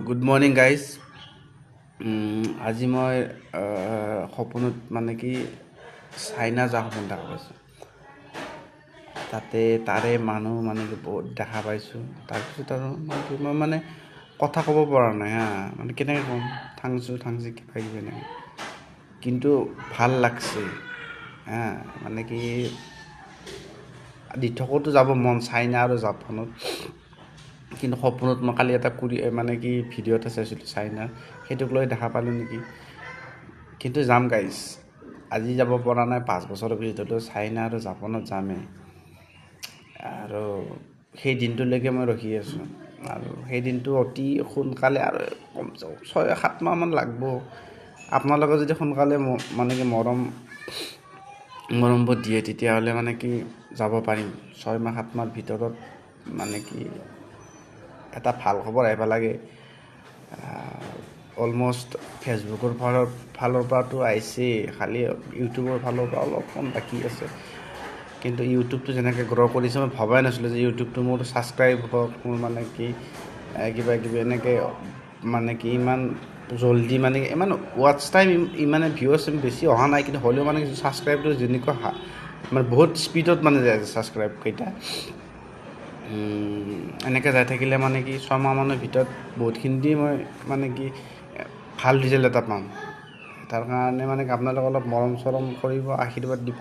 Good morning guys. আজি মই সপোনত মানে কি চাইনা যোৱা সপোন দেখা পাইছোঁ। তাৰে মানুহ মানে কি বহুত দেখা পাইছোঁ। তাৰপিছত আৰু মই মানে কথা ক'ব পৰা নাই মানে কেনেকৈ ক'ম, থাংচি কিবা কিবি এনেকৈ, কিন্তু ভাল লাগছে মানে কি দিঠকতো যাব মন চাইনা আৰু জাপানত। কিন্তু সপোনত মই কালি এটা মানে কি ভিডিঅ' এটা চাইছিলোঁ চাইনাৰ, সেইটোক লৈ দেখা পালোঁ নেকি। কিন্তু যাম গাইজ, আজি যাব পৰা নাই, 5 বছৰৰ ভিতৰতো চাইনা আৰু জাপানত যামেই। আৰু সেই দিনটোলৈকে মই ৰখি আছোঁ, আৰু সেই দিনটো অতি সোনকালে আৰু কমচে কম 6-7 মাহমান লাগব। আপোনালোকে যদি সোনকালে মানে কি মৰমবোৰ দিয়ে, তেতিয়াহ'লে মানে কি যাব পাৰিম। 6-7 মাহৰ ভিতৰত মানে কি এটা ভাল খবৰ আহিব লাগে। অলমষ্ট ফেচবুকৰ ফালৰ পৰাতো আহিছেই, খালি ইউটিউবৰ ফালৰ পৰা অলপমান বাকী আছে। কিন্তু ইউটিউবটো যেনেকৈ গ্ৰ' কৰিছে, মই ভবাই নাছিলোঁ যে ইউটিউবটো মোৰ ছাবস্ক্ৰাইব হওক, মোৰ মানে কি কিবা কিবি এনেকৈ মানে কি ইমান জল্দি মানে ইমান ৱাটচ টাইম ইমানে ভিউজ বেছি অহা নাই, কিন্তু হ'লেও মানে ছাবস্ক্ৰাইবটো যেনেকুৱা মানে বহুত স্পীডত মানে যায় ছাবস্ক্ৰাইবকেইটা। এনেকৈ যাই থাকিলে মানে কি 6 মাহমানৰ ভিতৰত বহুতখিনি মই মানে কি ভাল ৰিজাল্ট এটা পাম। তাৰ কাৰণে মানে আপোনালোকে অলপ মৰম চৰম কৰিব, আশীৰ্বাদ দিব,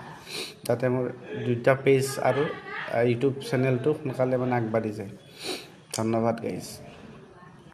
যাতে মোৰ 2টা পেজ আৰু ইউটিউব চেনেলটো সোনকালে মানে আগবাঢ়ি যায়। ধন্যবাদ গাইজ।